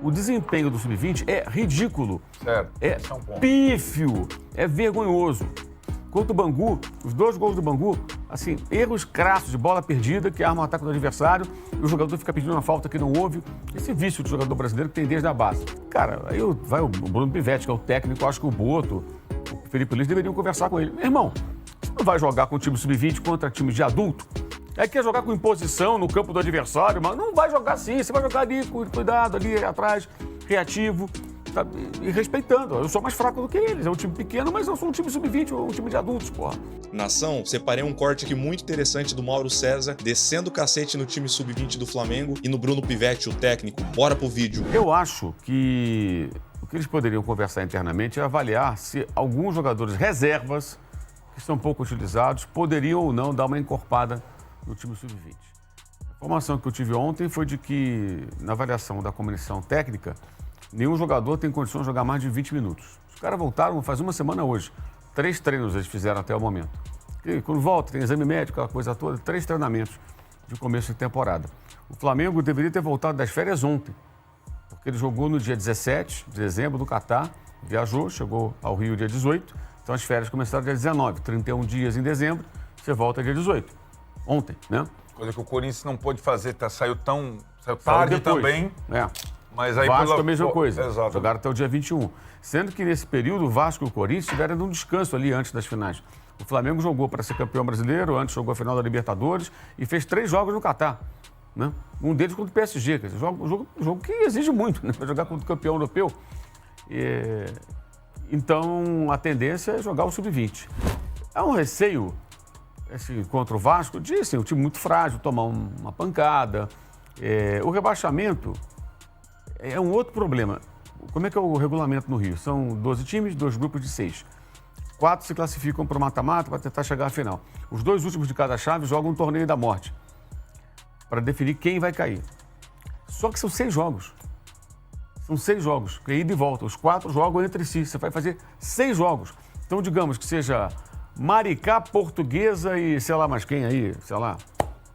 o desempenho do Sub-20 é ridículo. Certo. É pífio, é vergonhoso. Quanto o Bangu, os 2 gols do Bangu, assim, erros crassos de bola perdida que armam o ataque do adversário e o jogador fica pedindo uma falta que não houve. Esse vício do jogador brasileiro que tem desde a base. Cara, aí vai o Bruno Pivetti, que é o técnico, acho que o Boto, o Felipe Luiz deveriam conversar com ele. Meu irmão, você não vai jogar com o time Sub-20 contra time de adulto? É que quer jogar com imposição no campo do adversário, mas não vai jogar assim. Você vai jogar ali, com cuidado, ali atrás, reativo. E respeitando. Eu sou mais fraco do que eles. É um time pequeno, mas eu sou um time Sub-20, um time de adultos, porra. Nação, separei um corte aqui muito interessante do Mauro César, descendo o cacete no time Sub-20 do Flamengo e no Bruno Pivetti, o técnico. Bora pro vídeo. Eu acho que o que eles poderiam conversar internamente é avaliar se alguns jogadores reservas, que são pouco utilizados, poderiam ou não dar uma encorpada no time Sub-20. A informação que eu tive ontem foi de que, na avaliação da comissão técnica, nenhum jogador tem condições de jogar mais de 20 minutos. Os caras voltaram faz uma semana hoje. 3 treinos eles fizeram até o momento. E quando volta, tem exame médico, aquela coisa toda, 3 treinamentos de começo de temporada. O Flamengo deveria ter voltado das férias ontem, porque ele jogou no dia 17 de dezembro do Catar, viajou, chegou ao Rio dia 18, então as férias começaram dia 19, 31 dias em dezembro, você volta dia 18, ontem, né? Coisa que o Corinthians não pôde fazer, saiu tarde também. É. Mas aí Vasco é a mesma coisa. Exato. Jogaram até o dia 21. Sendo que nesse período o Vasco e o Corinthians tiveram um descanso ali antes das finais. O Flamengo jogou para ser campeão brasileiro, antes jogou a final da Libertadores e fez 3 jogos no Catar. Né? Um deles contra o PSG, quer dizer, jogo que exige muito, né? Para jogar contra o campeão europeu. Então a tendência é jogar o Sub-20. Há um receio assim, contra o Vasco de assim, um time muito frágil, tomar uma pancada. O rebaixamento é um outro problema. Como é que é o regulamento no Rio? São 12 times, 2 grupos de 6. 4 se classificam para o mata-mata para tentar chegar à final. Os 2 últimos de cada chave jogam um torneio da morte para definir quem vai cair. Só que são 6 jogos. São 6 jogos, que é ida e volta. Os 4 jogam entre si. Você vai fazer 6 jogos. Então, digamos que seja Maricá, Portuguesa e sei lá mais quem aí, sei lá,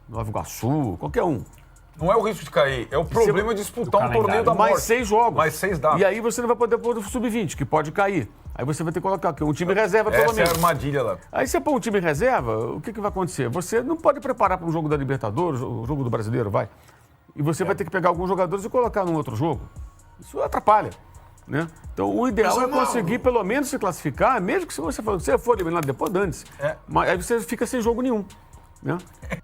Nova Iguaçu, qualquer um. Não é o risco de cair, é o problema de disputar um torneio da morte. Mais 6 jogos. Mais 6 dados. E aí você não vai poder pôr o Sub-20, que pode cair. Aí você vai ter que colocar um time reserva, pelo menos. Essa é a armadilha lá. Aí você põe um time reserva, o que vai acontecer? Você não pode preparar para um jogo da Libertadores, o jogo do Brasileiro, vai. E você vai ter que pegar alguns jogadores e colocar num outro jogo. Isso atrapalha, né? Então o ideal é conseguir pelo menos se classificar, mesmo que se você for eliminado depois, dane-se. Mas aí você fica sem jogo nenhum. Né?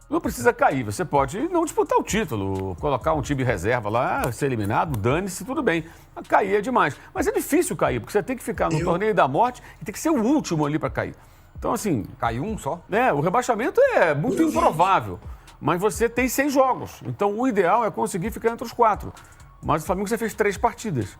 Não precisa cair, você pode não disputar o título, colocar um time reserva lá, ser eliminado, dane-se, tudo bem. Mas cair é demais. Mas é difícil cair, porque você tem que ficar no torneio da morte e tem que ser o último ali para cair. Então, assim. Cai um só? O rebaixamento é muito improvável. Mas você tem 6 jogos. Então, o ideal é conseguir ficar entre os 4. Mas o Flamengo já fez 3 partidas.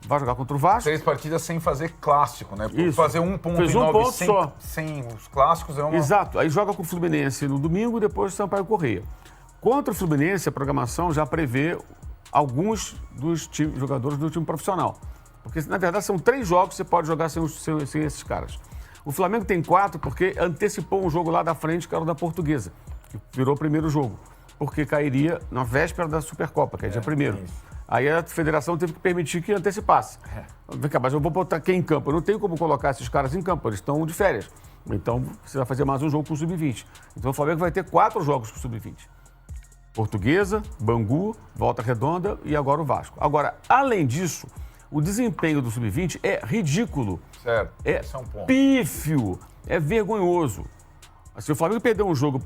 Vai jogar contra o Vasco. 3 partidas sem fazer clássico, né? Por Isso. fazer 1 ponto Fez em 9 ponto só. Sem os clássicos é uma... Exato. Aí joga com o Fluminense no domingo e depois o Sampaio Corrêa. Contra o Fluminense, a programação já prevê alguns dos jogadores do time profissional. Porque, na verdade, são 3 jogos que você pode jogar sem esses caras. O Flamengo tem 4 porque antecipou um jogo lá da frente, que era o da Portuguesa, que virou o primeiro jogo. Porque cairia na véspera da Supercopa, que é dia 1º. Aí a federação teve que permitir que antecipasse. Vem cá, mas eu vou botar quem em campo? Eu não tenho como colocar esses caras em campo, eles estão de férias. Então você vai fazer mais um jogo com o Sub-20. Então o Flamengo vai ter 4 jogos com o Sub-20. Portuguesa, Bangu, Volta Redonda e agora o Vasco. Agora, além disso, o desempenho do Sub-20 é ridículo. Certo. É pífio, é vergonhoso. Assim, o Flamengo perdeu um jogo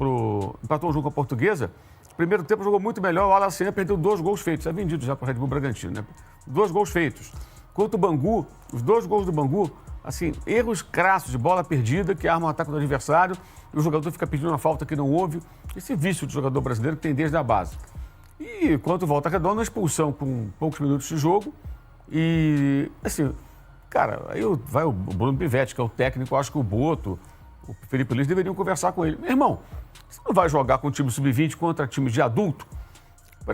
empatou um jogo com a Portuguesa. Primeiro tempo jogou muito melhor, o Alacena perdeu 2 gols feitos. É vendido já para o Red Bull Bragantino, né? 2 gols feitos. Quanto o Bangu, os 2 gols do Bangu, assim, erros crassos de bola perdida que armam o ataque do adversário e o jogador fica pedindo uma falta que não houve. Esse vício de jogador brasileiro que tem desde a base. E quanto Volta Redonda, a expulsão com poucos minutos de jogo. E, assim, cara, aí vai o Bruno Pivetti, que é o técnico, acho que o Boto, o Felipe Luiz deveriam conversar com ele. Meu irmão, você não vai jogar com o time Sub-20 contra time de adulto?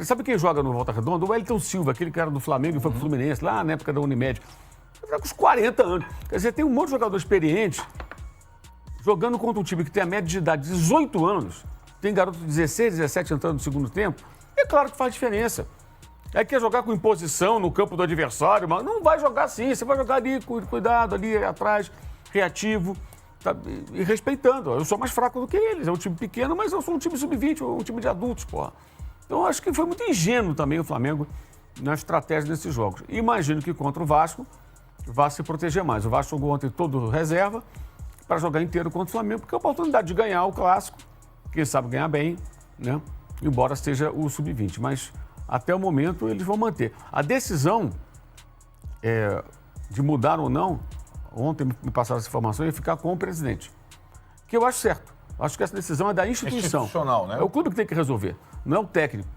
Sabe quem joga no Volta Redonda? O Wellington Silva, aquele cara do Flamengo que foi pro Fluminense, lá na época da Unimed. Ele tá com uns 40 anos. Quer dizer, tem um monte de jogador experiente jogando contra um time que tem a média de idade de 18 anos, tem garoto de 16, 17 entrando no segundo tempo. É claro que faz diferença. Aí quer jogar com imposição no campo do adversário, mas não vai jogar assim. Você vai jogar ali, com cuidado, ali atrás, reativo, tá? E respeitando. Eu sou mais fraco do que eles. É um time pequeno, mas eu sou um time sub-20, um time de adultos, porra. Então, acho que foi muito ingênuo também o Flamengo na estratégia desses jogos. Imagino que contra o Vasco vá se proteger mais. O Vasco jogou ontem todo reserva para jogar inteiro contra o Flamengo, porque é a oportunidade de ganhar o clássico, quem sabe ganhar bem, né? Embora seja o sub-20. Mas até o momento eles vão manter. A decisão de mudar ou não, ontem me passaram essa informação, ia ficar com o presidente. Que eu acho certo. Acho que essa decisão é da instituição. É institucional, né? É o clube que tem que resolver, não é o técnico.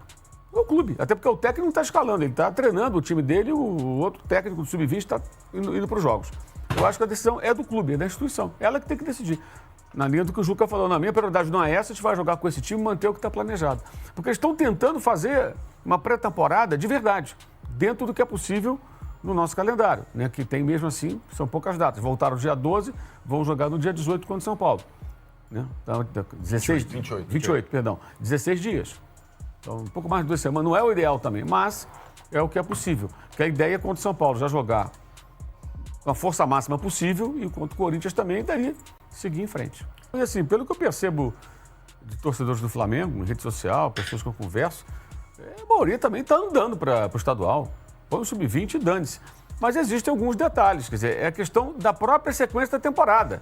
É o clube, até porque o técnico não está escalando, ele está treinando o time dele, o outro técnico do sub-20 está indo para os jogos. Eu acho que a decisão é do clube, é da instituição. Ela que tem que decidir. Na linha do que o Juca falou, na minha prioridade não é essa, a gente vai jogar com esse time e manter o que está planejado. Porque eles estão tentando fazer uma pré-temporada de verdade, dentro do que é possível no nosso calendário, né? Que tem mesmo assim, são poucas datas. Voltaram no dia 12, vão jogar no dia 18 contra São Paulo. Né? Então, 28, perdão. 16 dias. Então, um pouco mais de 2 semanas. Não é o ideal também, mas é o que é possível. Porque a ideia é contra o São Paulo já jogar com a força máxima possível e contra o Corinthians também daria seguir em frente. E assim, pelo que eu percebo de torcedores do Flamengo, em rede social, pessoas que eu converso, a maioria também está andando para o estadual. Põe o sub-20 e dane-se. Mas existem alguns detalhes, quer dizer, é a questão da própria sequência da temporada.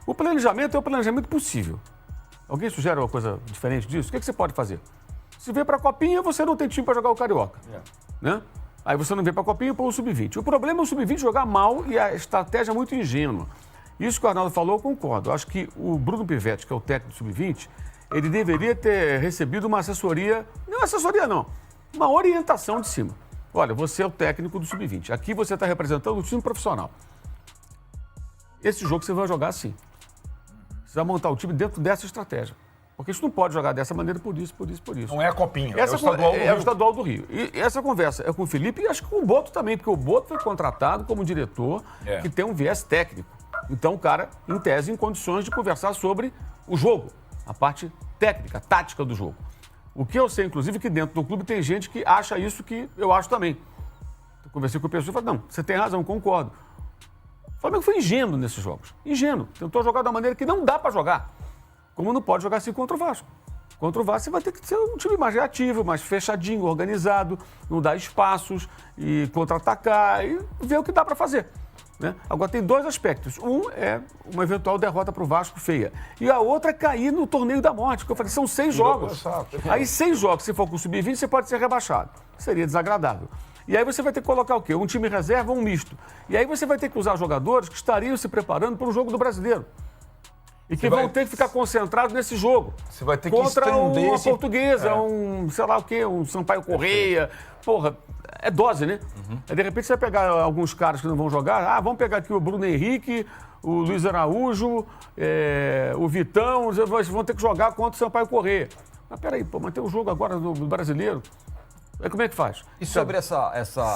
O planejamento é o planejamento possível. Alguém sugere uma coisa diferente disso? O que você pode fazer? Se vem para a Copinha, você não tem time para jogar o Carioca. Né? Aí você não vem para a Copinha, põe o sub-20. O problema é o sub-20 jogar mal e a estratégia é muito ingênua. Isso que o Arnaldo falou, eu concordo. Eu acho que o Bruno Pivetti, que é o técnico do sub-20, ele deveria ter recebido uma assessoria, não assessoria não, uma orientação de cima. Olha, você é o técnico do sub-20. Aqui você está representando o time profissional. Esse jogo você vai jogar assim. Você vai montar o time dentro dessa estratégia. Porque isso não pode jogar dessa maneira por isso. Não é a Copinha, é o estadual do Rio. E essa conversa é com o Felipe e acho que com o Boto também, porque o Boto foi contratado como diretor que tem um viés técnico. Então o cara, em tese, em condições de conversar sobre o jogo, a parte técnica, tática do jogo. O que eu sei, inclusive, que dentro do clube tem gente que acha isso que eu acho também. Eu conversei com o pessoal e falei, não, você tem razão, concordo. O Flamengo foi ingênuo nesses jogos. Ingênuo. Tentou jogar da maneira que não dá para jogar. Como não pode jogar assim contra o Vasco. Contra o Vasco você vai ter que ser um time mais reativo, mais fechadinho, organizado, não dar espaços e contra-atacar e ver o que dá para fazer. Né? Agora tem 2 aspectos. Um é uma eventual derrota para o Vasco feia. E a outra é cair no torneio da morte, porque eu falei, são 6 jogos. Aí 6 jogos, se for com o sub-20, você pode ser rebaixado. Seria desagradável. E aí você vai ter que colocar o quê? Um time reserva ou um misto. E aí você vai ter que usar jogadores que estariam se preparando para o jogo do Brasileiro. E que vão ter que ficar concentrados nesse jogo. Você vai ter que contra estender uma Portuguesa, um sei lá o quê, um Sampaio Correia. Porra, é dose, né? Aí, de repente você vai pegar alguns caras que não vão jogar. Vamos pegar aqui o Bruno Henrique, o Luiz Araújo, o Vitão. Vocês vão ter que jogar contra o Sampaio Correia. Mas peraí, mas tem o jogo agora do Brasileiro. Aí como é que faz? E sobre essa...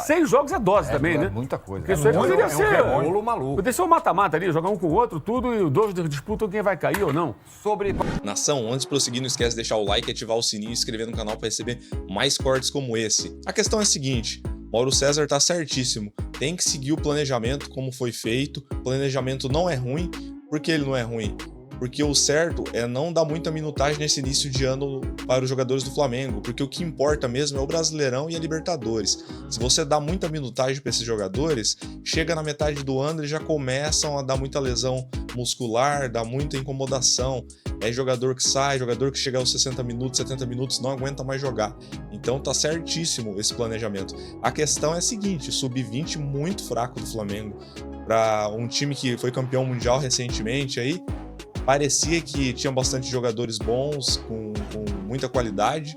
6 jogos é dose também, né? Muita coisa. Porque isso aí poderia ser um rolo maluco. Poderia ser um mata-mata ali, jogar um com o outro, tudo, e os 2 disputam quem vai cair ou não. Sobre... Nação, antes de prosseguir, não esquece de deixar o like, ativar o sininho e se inscrever no canal para receber mais cortes como esse. A questão é a seguinte, Mauro César tá certíssimo, tem que seguir o planejamento como foi feito, o planejamento não é ruim. Por que ele não é ruim? Porque o certo é não dar muita minutagem nesse início de ano para os jogadores do Flamengo, porque o que importa mesmo é o Brasileirão e a Libertadores. Se você dá muita minutagem para esses jogadores, chega na metade do ano eles já começam a dar muita lesão muscular, dá muita incomodação. É jogador que sai, jogador que chega aos 60 minutos, 70 minutos, não aguenta mais jogar. Então tá certíssimo esse planejamento. A questão é a seguinte, sub-20 muito fraco do Flamengo. Para um time que foi campeão mundial recentemente aí, parecia que tinha bastante jogadores bons, com muita qualidade,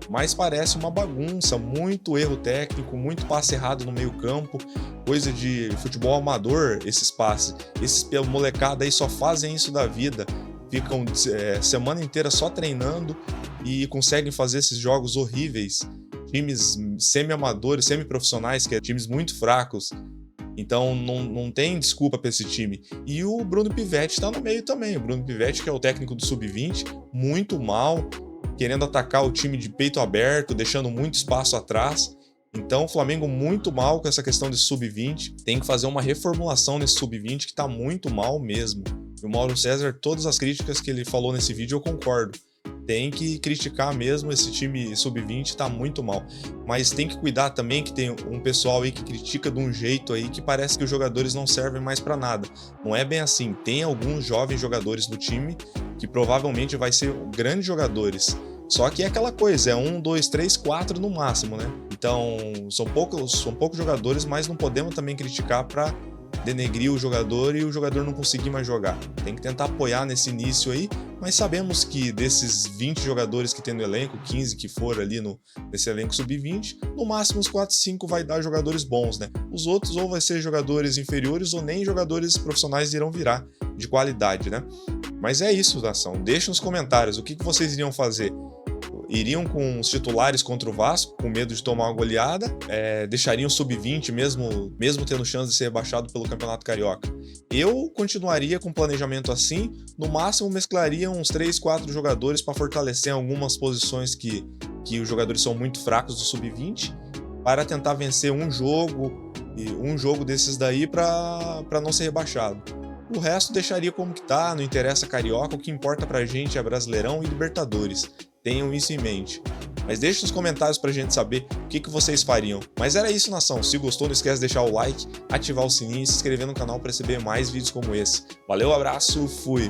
mas parece uma bagunça, muito erro técnico, muito passe errado no meio campo, coisa de futebol amador esses passes. Esses molecada aí só fazem isso da vida, ficam semana inteira só treinando e conseguem fazer esses jogos horríveis. Times semi-amadores, semi-profissionais, que é times muito fracos. Então não tem desculpa para esse time. E o Bruno Pivetti está no meio também. O Bruno Pivetti, que é o técnico do Sub-20, muito mal, querendo atacar o time de peito aberto, deixando muito espaço atrás. Então o Flamengo muito mal com essa questão de sub-20, tem que fazer uma reformulação nesse sub-20 que tá muito mal mesmo. E o Mauro César, todas as críticas que ele falou nesse vídeo eu concordo. Tem que criticar mesmo, esse time sub-20 tá muito mal. Mas tem que cuidar também que tem um pessoal aí que critica de um jeito aí que parece que os jogadores não servem mais pra nada. Não é bem assim, tem alguns jovens jogadores do time que provavelmente vai ser grandes jogadores. Só que é aquela coisa, é 1, 2, 3, 4 no máximo, né? Então, são poucos jogadores, mas não podemos também criticar pra denegrir o jogador e o jogador não conseguir mais jogar. Tem que tentar apoiar nesse início aí, mas sabemos que desses 20 jogadores que tem no elenco, 15 que for ali nesse elenco sub-20, no máximo uns 4, 5 vai dar jogadores bons, né? Os outros ou vai ser jogadores inferiores ou nem jogadores profissionais irão virar de qualidade, né? Mas é isso, nação. Deixa nos comentários o que vocês iriam fazer. Iriam com os titulares contra o Vasco, com medo de tomar uma goleada, deixariam sub-20 mesmo tendo chance de ser rebaixado pelo Campeonato Carioca. Eu continuaria com planejamento assim, no máximo mesclaria uns 3, 4 jogadores para fortalecer algumas posições que os jogadores são muito fracos do sub-20, para tentar vencer um jogo desses daí para não ser rebaixado. O resto deixaria como que tá, não interessa Carioca, o que importa pra gente é Brasileirão e Libertadores. Tenham isso em mente. Mas deixe nos comentários pra gente saber o que vocês fariam. Mas era isso, nação. Se gostou, não esquece de deixar o like, ativar o sininho e se inscrever no canal para receber mais vídeos como esse. Valeu, abraço, fui!